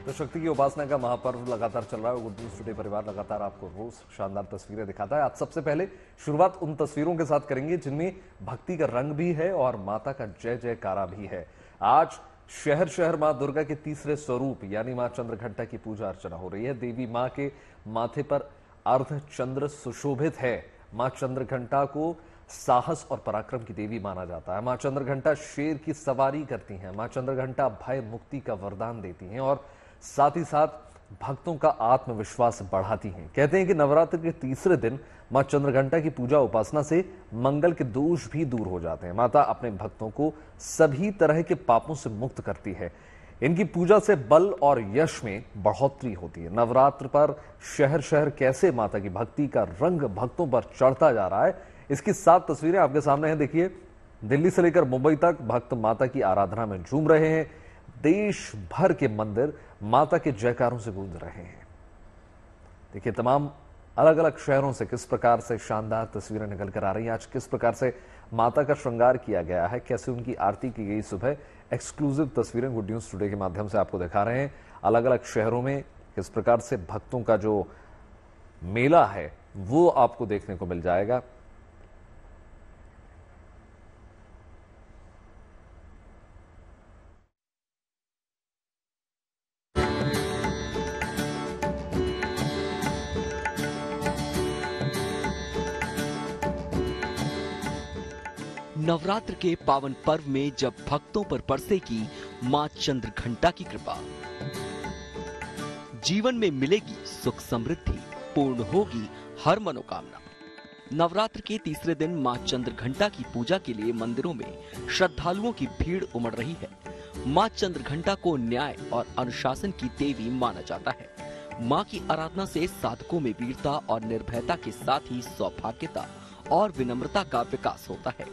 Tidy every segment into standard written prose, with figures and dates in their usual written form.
तो शक्ति की उपासना का महापर्व लगातार चल रहा है। गुड न्यूज टुडे परिवार लगातार आपको रोज शानदार तस्वीरें दिखाता है। आज सबसे पहले शुरुआत उन तस्वीरों के साथ करेंगे जिनमें भक्ति का रंग भी है और माता का जय जयकारा भी है। आज शहर शहर मां दुर्गा के तीसरे स्वरूप यानी मां चंद्रघंटा की पूजा अर्चना हो रही है। देवी मां के माथे पर अर्धचंद्र सुशोभित है। मां चंद्रघंटा को साहस और पराक्रम की देवी माना जाता है। मां चंद्रघंटा शेर की सवारी करती हैं। मां चंद्रघंटा भय मुक्ति का वरदान देती हैं और साथ ही साथ भक्तों का आत्मविश्वास बढ़ाती हैं। कहते हैं कि नवरात्र के तीसरे दिन मां चंद्रघंटा की पूजा उपासना से मंगल के दोष भी दूर हो जाते हैं। माता अपने भक्तों को सभी तरह के पापों से मुक्त करती है। इनकी पूजा से बल और यश में बढ़ोतरी होती है। नवरात्र पर शहर शहर कैसे माता की भक्ति का रंग भक्तों पर चढ़ता जा रहा है, इसकी 7 तस्वीरें आपके सामने हैं। देखिए, दिल्ली से लेकर मुंबई तक भक्त माता की आराधना में झूम रहे हैं। देश भर के मंदिर माता के जयकारों से गूंज रहे हैं। देखिए, तमाम अलग अलग शहरों से किस प्रकार से शानदार तस्वीरें निकल कर आ रही हैं। आज किस प्रकार से माता का श्रृंगार किया गया है, कैसे उनकी आरती की गई सुबह, एक्सक्लूसिव तस्वीरें गुड न्यूज टुडे के माध्यम से आपको दिखा रहे हैं। अलग अलग शहरों में किस प्रकार से भक्तों का जो मेला है वो आपको देखने को मिल जाएगा। नवरात्र के पावन पर्व में जब भक्तों पर बरसेगी मां चंद्रघंटा की कृपा, जीवन में मिलेगी सुख समृद्धि, पूर्ण होगी हर मनोकामना। नवरात्र के तीसरे दिन मां चंद्रघंटा की पूजा के लिए मंदिरों में श्रद्धालुओं की भीड़ उमड़ रही है। मां चंद्रघंटा को न्याय और अनुशासन की देवी माना जाता है। मां की आराधना से साधकों में वीरता और निर्भयता के साथ ही सौभाग्यता और विनम्रता का विकास होता है।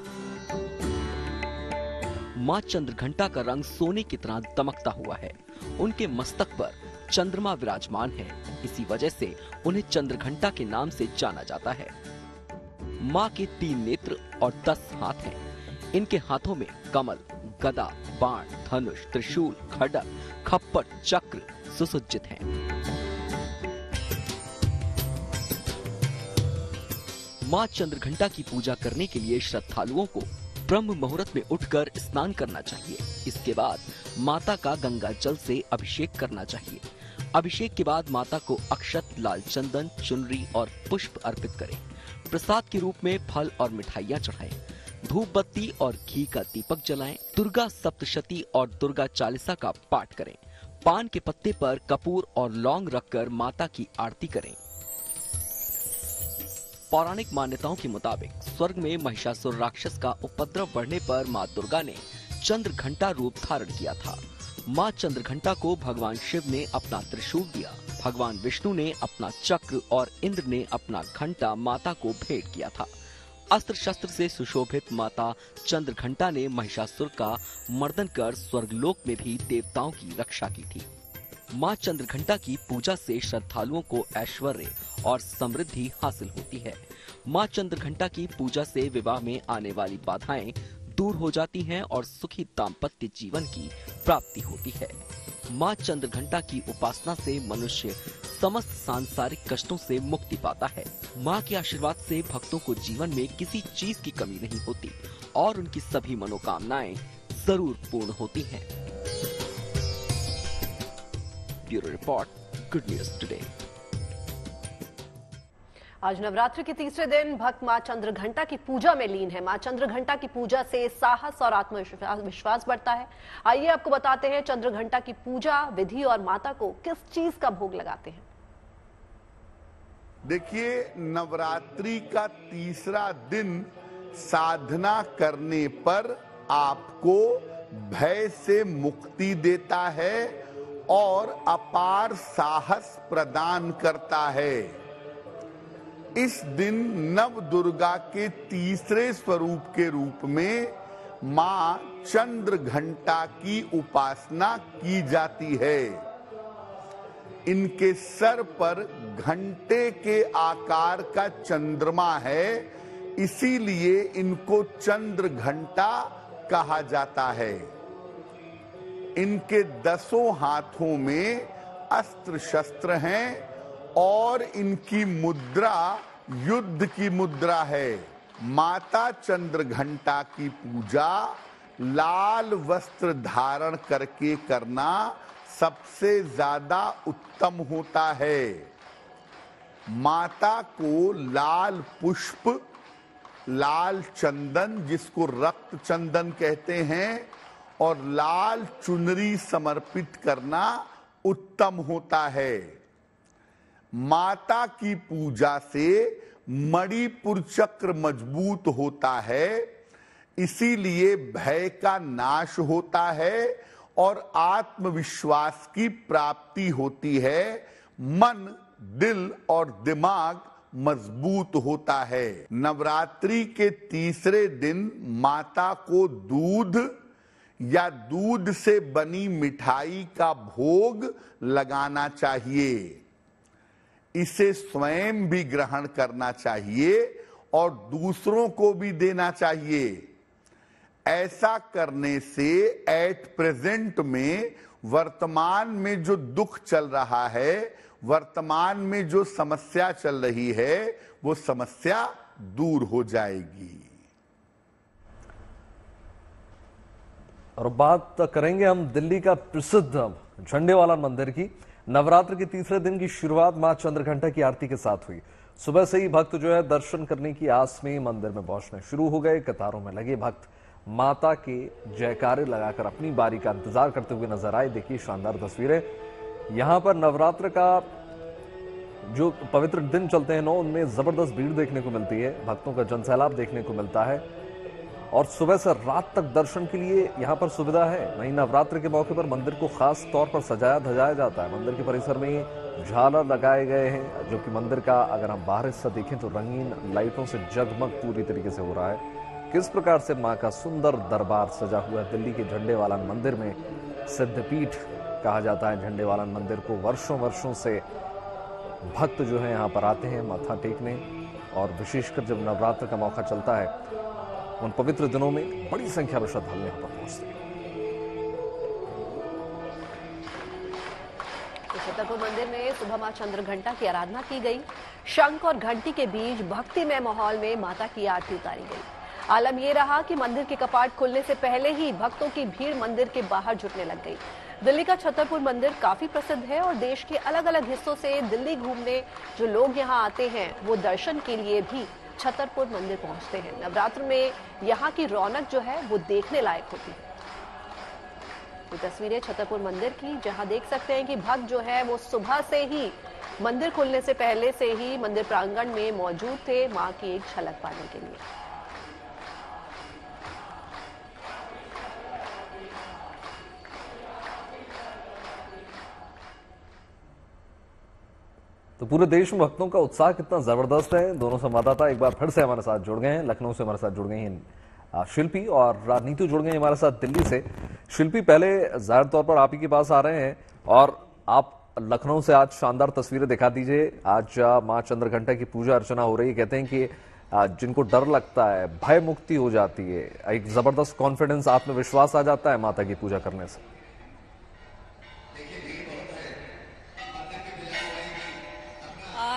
मां चंद्रघंटा का रंग सोने की तरह दमकता हुआ है। उनके मस्तक पर चंद्रमा विराजमान है। इसी वजह से उन्हें चंद्रघंटा के नाम से जाना जाता है। मां के 3 नेत्र और 10 हाथ हैं। इनके हाथों में कमल, गदा, बाण, धनुष, त्रिशूल, खड्ग, खप्पड़, चक्र सुसज्जित हैं। मां चंद्रघंटा की पूजा करने के लिए श्रद्धालुओं को ब्रह्म मुहूर्त में उठकर स्नान करना चाहिए। इसके बाद माता का गंगा जल से अभिषेक करना चाहिए। अभिषेक के बाद माता को अक्षत, लाल चंदन, चुनरी और पुष्प अर्पित करें। प्रसाद के रूप में फल और मिठाइयाँ चढ़ाएं। धूप बत्ती और घी का दीपक जलाएं। दुर्गा सप्तशती और दुर्गा चालीसा का पाठ करें। पान के पत्ते पर कपूर और लौंग रखकर माता की आरती करें। पौराणिक मान्यताओं के मुताबिक स्वर्ग में महिषासुर राक्षस का उपद्रव बढ़ने पर मां दुर्गा ने चंद्रघंटा रूप धारण किया था। मां चंद्रघंटा को भगवान शिव ने अपना त्रिशूल दिया, भगवान विष्णु ने अपना चक्र और इंद्र ने अपना घंटा माता को भेंट किया था। अस्त्र शस्त्र से सुशोभित माता चंद्रघंटा ने महिषासुर का मर्दन कर स्वर्गलोक में भी देवताओं की रक्षा की थी। मां चंद्रघंटा की पूजा से श्रद्धालुओं को ऐश्वर्य और समृद्धि हासिल होती है। मां चंद्रघंटा की पूजा से विवाह में आने वाली बाधाएं दूर हो जाती हैं और सुखी दाम्पत्य जीवन की प्राप्ति होती है। मां चंद्रघंटा की उपासना से मनुष्य समस्त सांसारिक कष्टों से मुक्ति पाता है। मां के आशीर्वाद से भक्तों को जीवन में किसी चीज की कमी नहीं होती और उनकी सभी मनोकामनाएं जरूर पूर्ण होती हैं। Bureau report, good news today. आज नवरात्र के तीसरे दिन भक्त मां चंद्रघंटा की पूजा में लीन है। मां चंद्रघंटा की पूजा से साहस और आत्मविश्वास बढ़ता है। आइए आपको बताते हैं चंद्रघंटा की पूजा विधि और माता को किस चीज का भोग लगाते हैं। देखिए, नवरात्रि का तीसरा दिन साधना करने पर आपको भय से मुक्ति देता है और अपार साहस प्रदान करता है। इस दिन नव दुर्गा के तीसरे स्वरूप के रूप में मां चंद्रघंटा की उपासना की जाती है। इनके सर पर घंटे के आकार का चंद्रमा है, इसीलिए इनको चंद्रघंटा कहा जाता है। इनके 10 हाथों में अस्त्र शस्त्र हैं और इनकी मुद्रा युद्ध की मुद्रा है। माता चंद्रघंटा की पूजा लाल वस्त्र धारण करके करना सबसे ज्यादा उत्तम होता है। माता को लाल पुष्प, लाल चंदन जिसको रक्त चंदन कहते हैं, और लाल चुनरी समर्पित करना उत्तम होता है। माता की पूजा से मणिपुर चक्र मजबूत होता है, इसीलिए भय का नाश होता है और आत्मविश्वास की प्राप्ति होती है। मन, दिल और दिमाग मजबूत होता है। नवरात्रि के तीसरे दिन माता को दूध या दूध से बनी मिठाई का भोग लगाना चाहिए। इसे स्वयं भी ग्रहण करना चाहिए और दूसरों को भी देना चाहिए। ऐसा करने से एट प्रेजेंट में, वर्तमान में जो दुख चल रहा है, वर्तमान में जो समस्या चल रही है, वो समस्या दूर हो जाएगी। और बात करेंगे हम दिल्ली का प्रसिद्ध झंडेवाला मंदिर की। नवरात्र के तीसरे दिन की शुरुआत मां चंद्रघंटा की आरती के साथ हुई। सुबह से ही भक्त जो है दर्शन करने की आस में मंदिर में पहुंचने शुरू हो गए। कतारों में लगे भक्त माता के जयकारे लगाकर अपनी बारी का इंतजार करते हुए नजर आए। देखिए शानदार तस्वीरें। यहां पर नवरात्र का जो पवित्र दिन चलते हैं उनमें जबरदस्त भीड़ देखने को मिलती है, भक्तों का जनसैलाब देखने को मिलता है और सुबह से रात तक दर्शन के लिए यहां पर सुविधा है। वहीं नवरात्र के मौके पर मंदिर को खास तौर पर सजाया धजाया जाता है। मंदिर के परिसर में झालर लगाए गए हैं, जो कि मंदिर का अगर हम बाहर हिस्सा देखें तो रंगीन लाइटों से जगमग पूरी तरीके से हो रहा है। किस प्रकार से मां का सुंदर दरबार सजा हुआ है। दिल्ली के झंडेवालान मंदिर में सिद्धपीठ कहा जाता है झंडेवालान मंदिर को। वर्षों वर्षों से भक्त जो है यहाँ पर आते हैं माथा टेकने, और विशेषकर जब नवरात्र का मौका चलता है उन पवित्र दिनों में बड़ी संख्या में श्रद्धालु यहाँ पर पहुंचते हैं। छतरपुर मंदिर में सुबह मां चंद्रघंटा की आराधना की गई। शंख और घंटी के बीच भक्तिमय माहौल में माता की आरती उतारी गई। आलम यह रहा कि मंदिर के कपाट खुलने से पहले ही भक्तों की भीड़ मंदिर के बाहर जुटने लग गई। दिल्ली का छतरपुर मंदिर काफी प्रसिद्ध है और देश के अलग अलग हिस्सों से दिल्ली घूमने जो लोग यहाँ आते हैं वो दर्शन के लिए भी छतरपुर मंदिर पहुंचते हैं। नवरात्र में यहाँ की रौनक जो है वो देखने लायक होती है। ये तस्वीरें छतरपुर मंदिर की, जहां देख सकते हैं कि भक्त जो है वो सुबह से ही मंदिर खुलने से पहले से ही मंदिर प्रांगण में मौजूद थे मां की एक झलक पाने के लिए। तो पूरे देश में भक्तों का उत्साह कितना जबरदस्त है। दोनों संवाददाता एक बार फिर से हमारे साथ जुड़ गए हैं। लखनऊ से हमारे साथ जुड़ गई हैं शिल्पी और नीतू जुड़ गए हैं हमारे साथ दिल्ली से। शिल्पी, पहले जाहिर तौर पर आप ही के पास आ रहे हैं और आप लखनऊ से आज शानदार तस्वीरें दिखा दीजिए। आज मां चंद्रघंटा की पूजा अर्चना हो रही है। कहते हैं कि जिनको डर लगता है, भय मुक्ति हो जाती है, एक जबरदस्त कॉन्फिडेंस, आत्मविश्वास आ जाता है माता की पूजा करने से।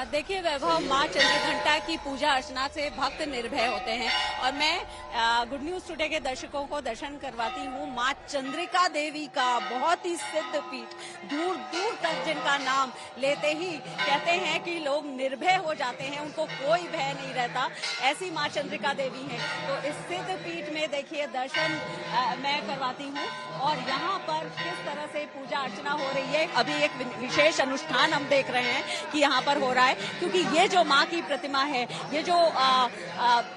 देखिए वैभव, मां चंद्रघंटा की पूजा अर्चना से भक्त निर्भय होते हैं और मैं गुड न्यूज टुडे के दर्शकों को दर्शन करवाती हूँ मां चंद्रिका देवी का। बहुत ही सिद्ध पीठ, दूर दूर तक जिनका नाम लेते ही कहते हैं कि लोग निर्भय हो जाते हैं, उनको कोई भय नहीं रहता, ऐसी मां चंद्रिका देवी है। तो इस सिद्ध पीठ में देखिए दर्शन मैं करवाती हूँ और यहाँ पर किस तरह से पूजा अर्चना हो रही है। अभी एक विशेष अनुष्ठान हम देख रहे हैं कि यहाँ पर हो रहा है, क्योंकि ये जो माँ की प्रतिमा है, ये जो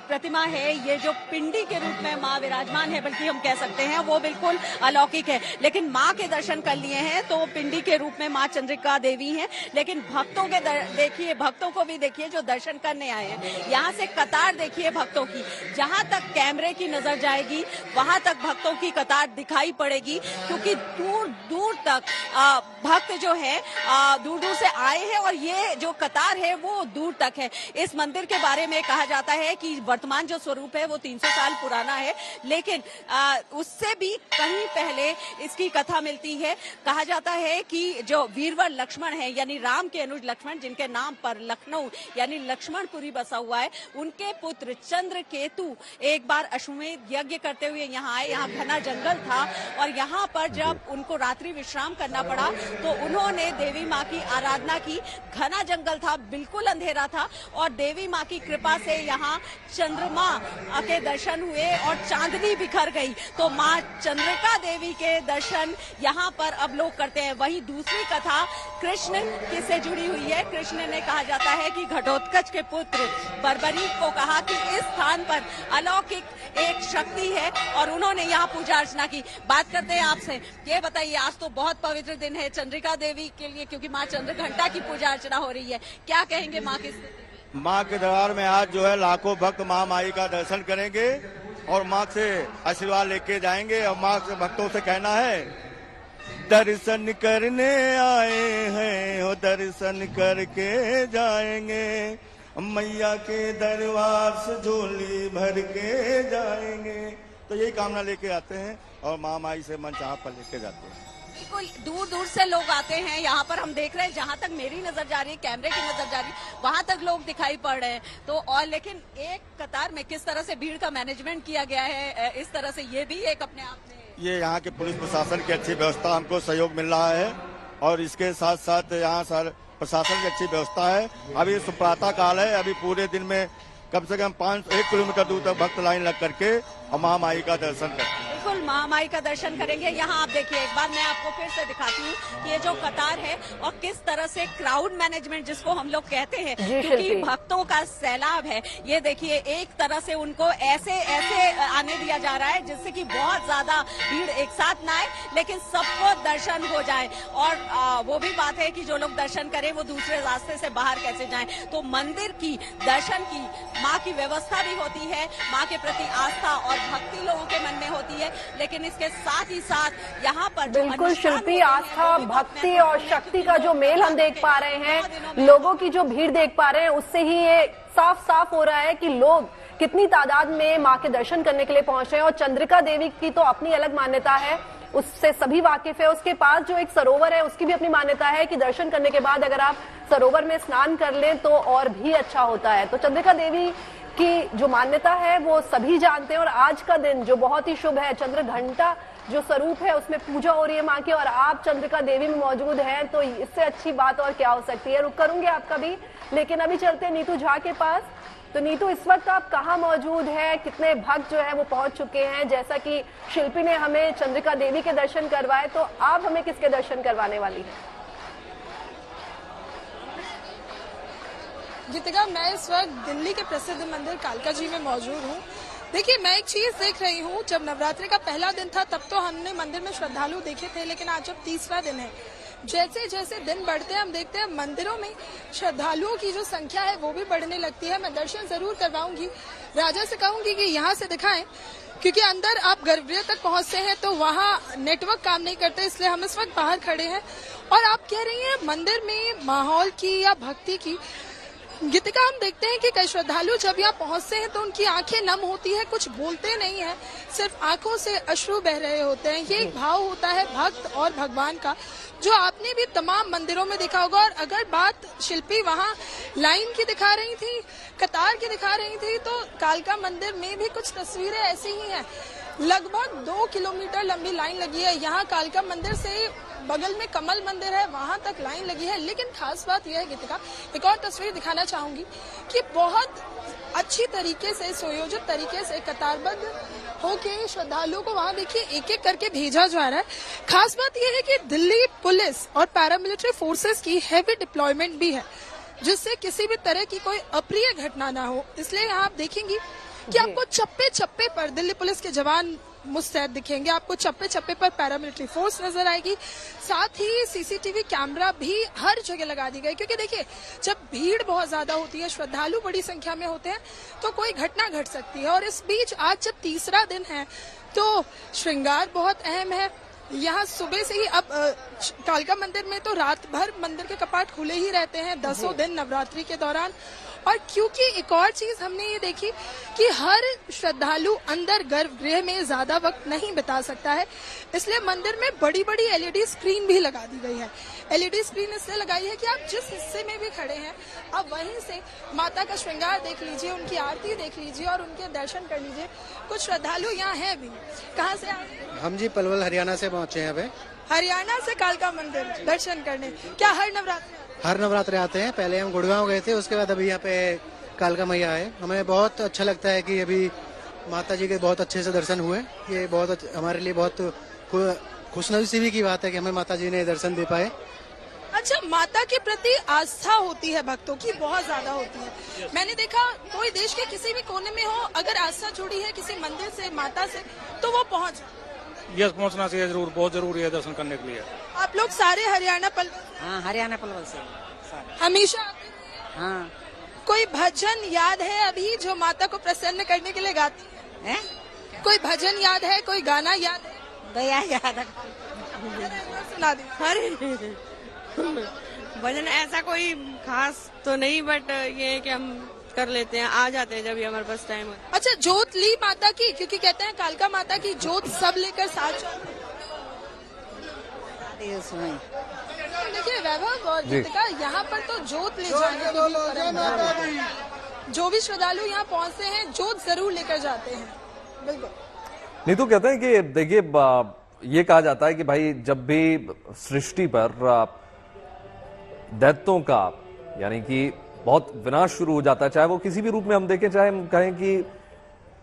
प्रतिमा है, ये जो पिंडी के रूप में माँ विराजमान है, बल्कि हम कह सकते हैं वो बिल्कुल अलौकिक है। लेकिन माँ के दर्शन कर लिए हैं तो पिंडी के रूप में माँ चंद्रिका देवी हैं, लेकिन भक्तों के देखिए, भक्तों को भी देखिए जो दर्शन करने आए हैं। यहाँ से कतार देखिए भक्तों की, जहाँ तक कैमरे की नजर जाएगी वहां तक भक्तों की कतार दिखाई पड़ेगी, क्योंकि दूर दूर तक भक्त जो है दूर दूर से आए हैं और ये जो कतार है वो दूर तक है। इस मंदिर के बारे में कहा जाता है कि वर्तमान जो स्वरूप है वो 300 साल पुराना है, लेकिन उससे भी कहीं पहले इसकी कथा मिलती है। कहा जाता है कि जो वीर वीरवर लक्ष्मण है, यानी राम के अनुज लक्ष्मण, जिनके नाम पर लखनऊ यानी लक्ष्मणपुरी बसा हुआ है, उनके पुत्र चंद्रकेतु एक बार अश्वमेध यज्ञ करते हुए यहाँ आए। यहाँ घना जंगल था और यहाँ पर जब उनको रात्रि विश्राम करना पड़ा तो उन्होंने देवी माँ की आराधना की। घना जंगल था, बिल्कुल अंधेरा था और देवी माँ की कृपा से यहाँ चंद्रमा के दर्शन हुए और चांदनी बिखर गई। तो माँ चंद्रिका देवी के दर्शन यहाँ पर अब लोग करते हैं। वहीं दूसरी कथा कृष्ण से जुड़ी हुई है। कृष्ण ने कहा जाता है कि घटोत्कच के पुत्र बर्बरीक को कहा कि इस स्थान पर अलौकिक एक शक्ति है और उन्होंने यहाँ पूजा अर्चना की। बात करते हैं आपसे, ये बताइए, आज तो बहुत पवित्र दिन है चंद्रिका देवी के लिए, क्योंकि माँ चंद्रघंटा की पूजा अर्चना हो रही है। क्या कहेंगे माँ की स्थिति? माँ के दरबार में आज जो है लाखों भक्त महामाई का दर्शन करेंगे और माँ से आशीर्वाद लेके जाएंगे। और माँ से भक्तों से कहना है, दर्शन करने आए हैं हो, दर्शन करके जाएंगे, मैया के दरबार से झोली भर के जाएंगे। तो यही कामना लेके आते हैं और महामाई से मन चाह पर लेके जाते हैं। बिल्कुल दूर दूर से लोग आते हैं यहाँ पर। हम देख रहे हैं, जहाँ तक मेरी नजर जा रही है, कैमरे की नजर जा रही है, वहाँ तक लोग दिखाई पड़ रहे हैं। तो और लेकिन एक कतार में किस तरह से भीड़ का मैनेजमेंट किया गया है, इस तरह से ये भी एक अपने आप में, ये यहाँ के पुलिस प्रशासन की अच्छी व्यवस्था, हमको सहयोग मिल रहा है और इसके साथ साथ यहाँ सर प्रशासन की अच्छी व्यवस्था है। अभी प्रातः काल है, अभी पूरे दिन में कम से कम 1 किलोमीटर दूर तक भक्त लाइन लग करके और महामाई का दर्शन करते हैं। बिल्कुल महामाई का दर्शन करेंगे। यहाँ आप देखिए, एक बार मैं आपको फिर से दिखाती हूँ कि ये जो कतार है और किस तरह से क्राउड मैनेजमेंट जिसको हम लोग कहते हैं, क्योंकि भक्तों का सैलाब है। ये देखिए, एक तरह से उनको ऐसे ऐसे आने दिया जा रहा है जिससे कि बहुत ज्यादा भीड़ एक साथ ना आए, लेकिन सबको दर्शन हो जाए। और वो भी बात है कि जो लोग दर्शन करें वो दूसरे रास्ते से बाहर कैसे जाएं। तो मंदिर की दर्शन की माँ की व्यवस्था भी होती है, माँ के प्रति आस्था और भक्ति लोगों के मन में होती है, लेकिन इसके साथ ही साथ यहाँ पर बिल्कुल शिल्पी, आस्था, भक्ति और शक्ति का जो मेल हम देख पा रहे हैं, लोगों की जो भीड़ देख पा रहे हैं, उससे ही ये साफ साफ हो रहा है कि लोग कितनी तादाद में माँ के दर्शन करने के लिए पहुंच रहे हैं। और चंद्रिका देवी की तो अपनी अलग मान्यता है, उससे सभी वाकिफ है। उसके पास जो एक सरोवर है उसकी भी अपनी मान्यता है कि दर्शन करने के बाद अगर आप सरोवर में स्नान कर लें तो और भी अच्छा होता है। तो चंद्रिका देवी की जो मान्यता है वो सभी जानते हैं। और आज का दिन जो बहुत ही शुभ है, चंद्रघंटा जो स्वरूप है उसमें पूजा हो रही है माँ की, और आप चंद्रिका देवी में मौजूद हैं, तो इससे अच्छी बात और क्या हो सकती है। रुक करूंगी आपका भी, लेकिन अभी चलते हैं नीतू झा के पास। तो नीतू, इस वक्त आप कहाँ मौजूद है, कितने भक्त जो है वो पहुंच चुके हैं? जैसा कि शिल्पी ने हमें चंद्रिका देवी के दर्शन करवाए, तो आप हमें किसके दर्शन करवाने वाली है? गीतिका, मैं इस वक्त दिल्ली के प्रसिद्ध मंदिर कालका जी में मौजूद हूँ। देखिए, मैं एक चीज देख रही हूँ, जब नवरात्रि का पहला दिन था तब तो हमने मंदिर में श्रद्धालु देखे थे, लेकिन आज जब तीसरा दिन है, जैसे जैसे दिन बढ़ते हैं हम देखते हैं मंदिरों में श्रद्धालुओं की जो संख्या है वो भी बढ़ने लगती है। मैं दर्शन जरूर करवाऊंगी, राजा से कहूंगी कि यहाँ से दिखाएं, क्योंकि अंदर आप गर्भगृह तक पहुंचते हैं तो वहाँ नेटवर्क काम नहीं करते, इसलिए हम इस वक्त बाहर खड़े हैं। और आप कह रही हैं मंदिर में माहौल की या भक्ति की, गीतिका, हम देखते हैं कि कई श्रद्धालु जब यहाँ पहुंचते हैं तो उनकी आंखें नम होती है, कुछ बोलते नहीं है, सिर्फ आंखों से अश्रु बह रहे होते हैं। ये एक भाव होता है भक्त और भगवान का, जो आपने भी तमाम मंदिरों में देखा होगा। और अगर बात शिल्पी वहाँ लाइन की दिखा रही थी, कतार की दिखा रही थी, तो कालका मंदिर में भी कुछ तस्वीरें ऐसी ही हैं। लगभग 2 किलोमीटर लंबी लाइन लगी है। यहाँ कालका मंदिर से बगल में कमल मंदिर है, वहां तक लाइन लगी है। लेकिन खास बात यह है गीतिका, एक और तस्वीर दिखाना चाहूंगी कि बहुत अच्छी तरीके से, सुयोजित तरीके से कतारबद्ध होके श्रद्धालुओं को वहां देखिए एक एक करके भेजा जा रहा है। खास बात यह है कि दिल्ली पुलिस और पैरामिलिट्री फोर्सेस की हैवी डिप्लॉयमेंट भी है, जिससे किसी भी तरह की कोई अप्रिय घटना ना हो। इसलिए यहाँ आप देखेंगी कि आपको चप्पे चप्पे पर दिल्ली पुलिस के जवान मुस्तैद दिखेंगे, आपको चप्पे चप्पे पर पैरामिलिट्री फोर्स नजर आएगी, साथ ही सीसीटीवी कैमरा भी हर जगह लगा दी गई। क्योंकि देखिए, जब भीड़ बहुत ज्यादा होती है, श्रद्धालु बड़ी संख्या में होते हैं, तो कोई घटना घट सकती है। और इस बीच आज जब तीसरा दिन है तो श्रृंगार बहुत अहम है, यहाँ सुबह से ही अब कालका मंदिर में तो रात भर मंदिर के कपाट खुले ही रहते हैं 10 दिन नवरात्रि के दौरान। और क्योंकि एक और चीज हमने ये देखी कि हर श्रद्धालु अंदर गर्भगृह में ज्यादा वक्त नहीं बिता सकता है, इसलिए मंदिर में बड़ी बड़ी एलईडी स्क्रीन भी लगा दी गई है। एलईडी स्क्रीन इसलिए लगाई है कि आप जिस हिस्से में भी खड़े हैं आप वहीं से माता का श्रृंगार देख लीजिए, उनकी आरती देख लीजिए और उनके दर्शन कर लीजिए। कुछ श्रद्धालु यहाँ है भी। कहाँ से आए? हम जी पलवल हरियाणा से पहुँचे हैं। अभी हरियाणा से कालका मंदिर दर्शन करने। क्या हर नवरात्रि आते हैं? पहले हम गुड़गांव गए थे, उसके बाद अभी यहाँ पे कालका मैया आए। हमें बहुत अच्छा लगता है कि अभी माता जी के बहुत अच्छे से दर्शन हुए। ये बहुत हमारे लिए बहुत खुशनसीबी की बात है कि हमें माता जी ने दर्शन दे पाए। अच्छा, माता के प्रति आस्था होती है भक्तों की, बहुत ज्यादा होती है। मैंने देखा कोई देश के किसी भी कोने में हो, अगर आस्था जुड़ी है किसी मंदिर से, माता से, तो वो पहुंचना चाहिए जरूर, बहुत जरूरी है दर्शन करने के लिए। आप लोग सारे हरियाणा हरियाणा पलवल से हमेशा? हाँ। कोई भजन याद है अभी जो माता को प्रसन्न करने के लिए गाती है? कोई भजन याद है, कोई गाना याद है? दया याद है, सुना दी। भजन ऐसा कोई खास तो नहीं, बट ये है कि हम कर लेते हैं, आ जाते हैं जब भी हमारे पास टाइम होता है। अच्छा, जोत ली माता की? क्योंकि कहते हैं कालका माता की जोत सब लेकर साथ चलते। देखिए वैभव और गीतिका, यहाँ पर तो जोत ले जाने की भी परंपरा है। जो भी श्रद्धालु यहाँ पहुँचते हैं जोत जरूर लेकर जाते हैं। बिल्कुल। नहीं तो कहते हैं कि देखिए ये कहा जाता है कि भाई जब भी सृष्टि पर दैत्यों का यानी कि बहुत विनाश शुरू हो जाता है, चाहे वो किसी भी रूप में हम देखें, चाहे हम कहें कि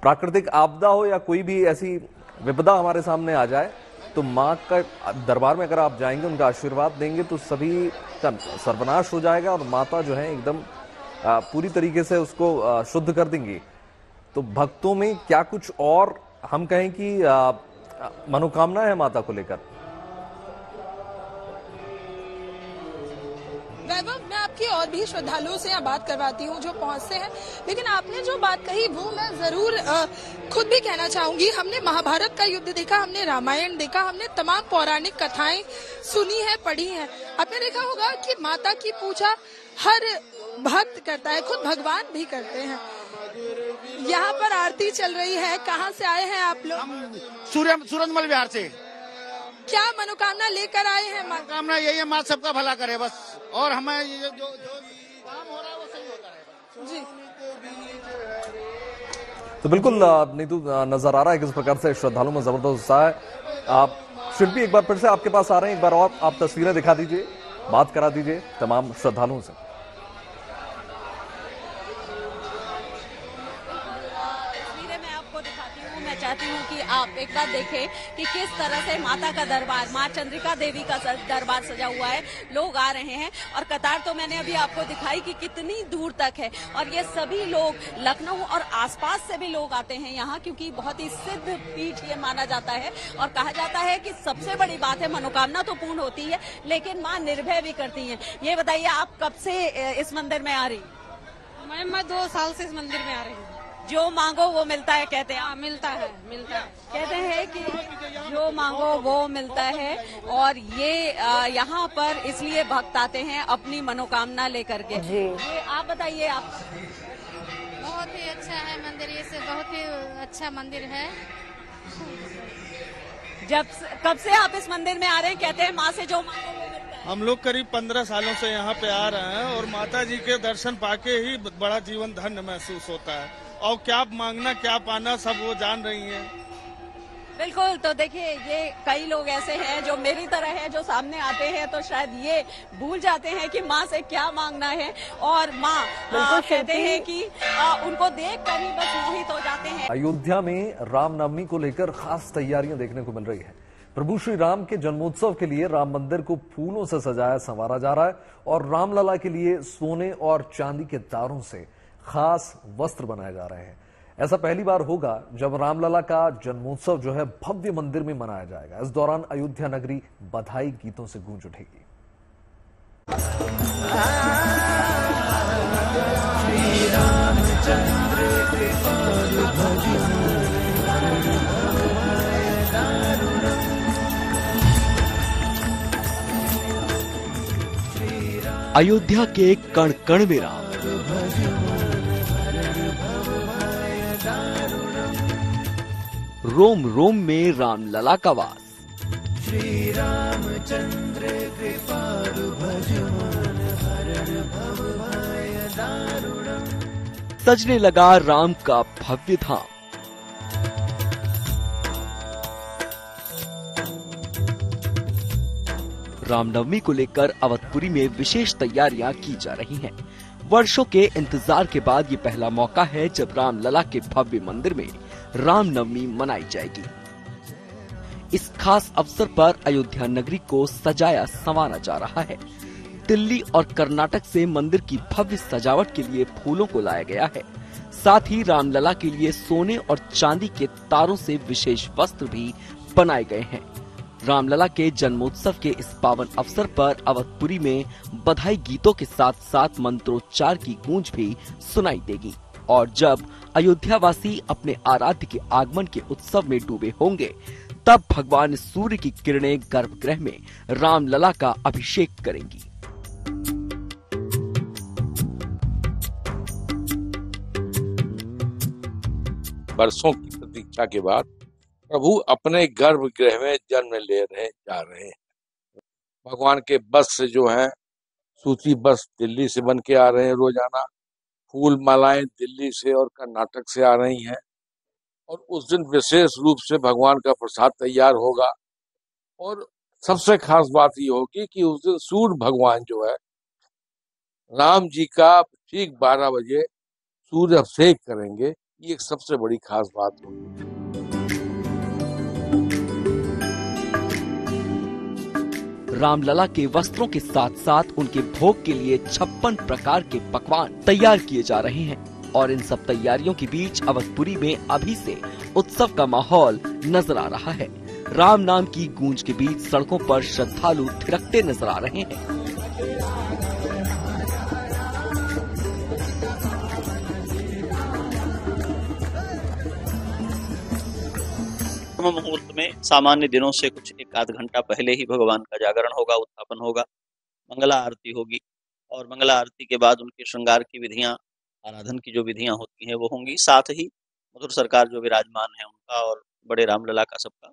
प्राकृतिक आपदा हो या कोई भी ऐसी विपदा हमारे सामने आ जाए, तो माँ का दरबार में अगर आप जाएंगे, उनका आशीर्वाद देंगे तो सभी का सर्वनाश हो जाएगा और माता जो है एकदम पूरी तरीके से उसको शुद्ध कर देंगी। तो भक्तों में क्या कुछ और हम कहें कि मनोकामना है माता को लेकर? वैभव, मैं आपकी और भी श्रद्धालुओं से यहाँ बात करवाती हूँ जो पहुँचते हैं, लेकिन आपने जो बात कही वो मैं जरूर खुद भी कहना चाहूंगी। हमने महाभारत का युद्ध देखा, हमने रामायण देखा, हमने तमाम पौराणिक कथाएं सुनी है, पढ़ी है। आपने देखा होगा कि माता की पूजा हर भक्त करता है, खुद भगवान भी करते हैं। यहाँ पर आरती चल रही है। कहाँ से आए हैं आप लोग? सूरजमल बिहार से। क्या मनोकामना लेकर आए हैं? मनोकामना यही है, माँ सबका भला करे बस, और हमें जो काम हो रहा है वो सही होता है जी। तो बिल्कुल नीतू नजर आ रहा है किस प्रकार से श्रद्धालुओं में जबरदस्त उत्साह है। आप शिल्पी एक बार फिर से आपके पास आ रहे हैं, एक बार और आप तस्वीरें दिखा दीजिए, बात करा दीजिए तमाम श्रद्धालुओं से। मैं चाहती हूँ कि आप एक बार देखें कि किस तरह से माता का दरबार, माँ चंद्रिका देवी का दरबार सजा हुआ है। लोग आ रहे हैं और कतार तो मैंने अभी आपको दिखाई कि कितनी दूर तक है, और ये सभी लोग लखनऊ और आसपास से भी लोग आते हैं यहाँ, क्योंकि बहुत ही सिद्ध पीठ ये माना जाता है। और कहा जाता है कि सबसे बड़ी बात है, मनोकामना तो पूर्ण होती है लेकिन माँ निर्भय भी करती है। ये बताइए, आप कब से इस मंदिर में आ रही? मैं 2 साल से इस मंदिर में आ रही हूँ। जो मांगो वो मिलता है, कहते हैं। हाँ, मिलता है। कहते हैं कि जो मांगो वो मिलता है, और ये यहाँ पर इसलिए भक्त आते हैं अपनी मनोकामना लेकर के। जी, आप बताइए। आप? बहुत ही अच्छा है मंदिर, ये से बहुत ही अच्छा मंदिर है। कब से आप इस मंदिर में आ रहे हैं? कहते हैं माँ से जो मांगो वो मिलता है। हम लोग करीब 15 सालों से यहाँ पे आ रहे हैं, और माता जी के दर्शन पाके ही बड़ा जीवन धन्य महसूस होता है, और क्या मांगना क्या पाना सब वो जान रही हैं। बिल्कुल। तो देखिए, ये कई लोग ऐसे हैं जो मेरी तरह है, जो सामने आते हैं तो शायद ये भूल जाते हैं कि माँ से क्या मांगना है, और माँ कहते हैं कि उनको देख कर ही बस मोहित हो जाते हैं। अयोध्या में रामनवमी को लेकर खास तैयारियां देखने को मिल रही है। प्रभु श्री राम के जन्मोत्सव के लिए राम मंदिर को फूलों से सजाया संवारा जा रहा है, और रामलला के लिए सोने और चांदी के तारों से खास वस्त्र बनाए जा रहे हैं। ऐसा पहली बार होगा जब रामलला का जन्मोत्सव जो है भव्य मंदिर में मनाया जाएगा। इस दौरान अयोध्या नगरी बधाई गीतों से गूंज उठेगी। श्री रामचंद्र के अयोध्या के कण कण में राम, रोम रोम में राम लला का वास। श्री रामचंद्र कृपालु भज मन हरण भव भय दारुणम्। सजने लगा राम का भव्य धाम। रामनवमी को लेकर अवधपुरी में विशेष तैयारियां की जा रही हैं। वर्षों के इंतजार के बाद ये पहला मौका है जब रामलला के भव्य मंदिर में रामनवमी मनाई जाएगी। इस खास अवसर पर अयोध्या नगरी को सजाया संवारा जा रहा है। दिल्ली और कर्नाटक से मंदिर की भव्य सजावट के लिए फूलों को लाया गया है। साथ ही रामलला के लिए सोने और चांदी के तारों से विशेष वस्त्र भी बनाए गए हैं। रामलला के जन्मोत्सव के इस पावन अवसर पर अवधपुरी में बधाई गीतों के साथ साथ मंत्रोच्चार की गूंज भी सुनाई देगी। और जब अयोध्यावासी अपने आराध्य के आगमन के उत्सव में डूबे होंगे, तब भगवान सूर्य की किरणें गर्भगृह में रामलला का अभिषेक करेंगी। वर्षों की प्रतीक्षा के बाद प्रभु अपने गर्भगृह में जन्म जा रहे हैं। भगवान के वस्त्र जो हैं सूती वस्त्र दिल्ली से बन के आ रहे हैं रोजाना। फूल मालाएं दिल्ली से और कर्नाटक से आ रही हैं। और उस दिन विशेष रूप से भगवान का प्रसाद तैयार होगा। और सबसे खास बात ये होगी कि उस दिन सूर्य भगवान जो है राम जी का ठीक 12 बजे सूर्य अभिषेक करेंगे। ये एक सबसे बड़ी खास बात होगी। रामलला के वस्त्रों के साथ साथ उनके भोग के लिए 56 प्रकार के पकवान तैयार किए जा रहे हैं। और इन सब तैयारियों के बीच अवधपुरी में अभी से उत्सव का माहौल नजर आ रहा है। राम नाम की गूंज के बीच सड़कों पर श्रद्धालु थिरकते नजर आ रहे हैं। मुहूर्त में सामान्य दिनों से कुछ 1-आध घंटा पहले ही भगवान का जागरण होगा, उत्थापन होगा, मंगला आरती होगी और मंगला आरती के बाद उनके श्रृंगार की विधियां, आराधन की जो विधियां होती हैं वो होंगी। साथ ही मधुर सरकार जो विराजमान है उनका और बड़े रामलला का सबका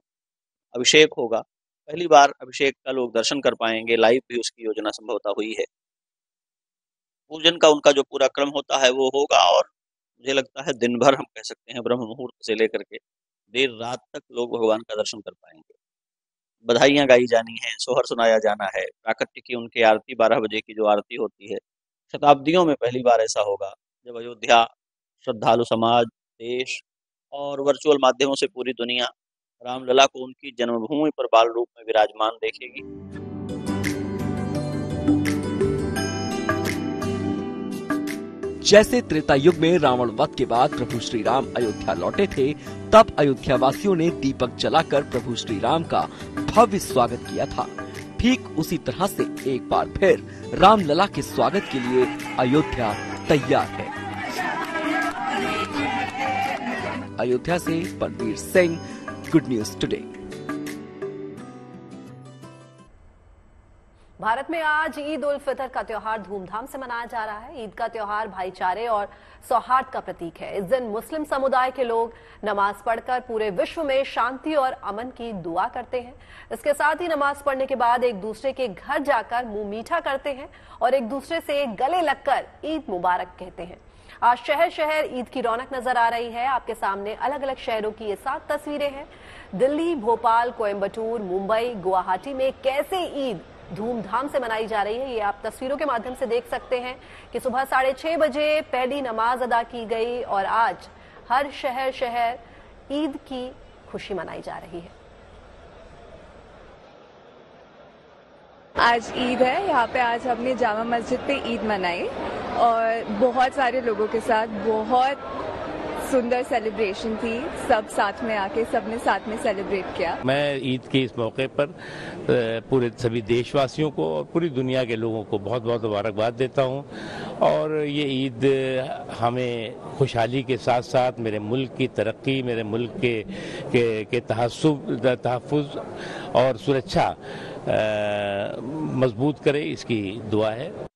अभिषेक होगा। पहली बार अभिषेक का लोग दर्शन कर पाएंगे। लाइव भी उसकी योजना संभवतः हुई है। पूजन का उनका जो पूरा क्रम होता है वो होगा और मुझे लगता है दिन भर हम कह सकते हैं ब्रह्म मुहूर्त से लेकर के देर रात तक लोग भगवान का दर्शन कर पाएंगे। बधाइयां गाई जानी है, सोहर सुनाया जाना है। प्राकट्य की उनकी आरती 12 बजे की जो आरती होती है, शताब्दियों में पहली बार ऐसा होगा जब अयोध्या श्रद्धालु समाज, देश और वर्चुअल माध्यमों से पूरी दुनिया रामलला को उनकी जन्मभूमि पर बाल रूप में विराजमान देखेगी। जैसे त्रेता युग में रावण वध के बाद प्रभु श्री राम अयोध्या लौटे थे, तब अयोध्या वासियों ने दीपक जलाकर प्रभु श्री राम का भव्य स्वागत किया था। ठीक उसी तरह से एक बार फिर रामलला के स्वागत के लिए अयोध्या तैयार है। अयोध्या से Paramvir Singh, good news today. Bharat में आज ईद उल फितर का त्योहार धूमधाम से मनाया जा रहा है। ईद का त्योहार भाईचारे और सौहार्द का प्रतीक है। इस दिन मुस्लिम समुदाय के लोग नमाज पढ़कर पूरे विश्व में शांति और अमन की दुआ करते हैं। इसके साथ ही नमाज पढ़ने के बाद एक दूसरे के घर जाकर मुंह मीठा करते हैं और एक दूसरे से गले लगकर ईद मुबारक कहते हैं। आज शहर शहर ईद की रौनक नजर आ रही है। आपके सामने अलग अलग शहरों की ये 7 तस्वीरें हैं। दिल्ली, भोपाल, कोयम्बटूर, मुंबई, गुवाहाटी में कैसे ईद धूमधाम से मनाई जा रही है, ये आप तस्वीरों के माध्यम से देख सकते हैं कि सुबह 6:30 बजे पहली नमाज अदा की गई और आज हर शहर शहर ईद की खुशी मनाई जा रही है। आज ईद है, यहाँ पे आज हमने जामा मस्जिद पे ईद मनाई और बहुत सारे लोगों के साथ बहुत सुंदर सेलिब्रेशन थी। सब साथ में आके सबने साथ में सेलिब्रेट किया। मैं ईद के इस मौके पर पूरे सभी देशवासियों को और पूरी दुनिया के लोगों को बहुत बहुत मुबारकबाद देता हूं और ये ईद हमें खुशहाली के साथ साथ मेरे मुल्क की तरक्की, मेरे मुल्क के तहफ़्फ़ुज़ और सुरक्षा मजबूत करे, इसकी दुआ है।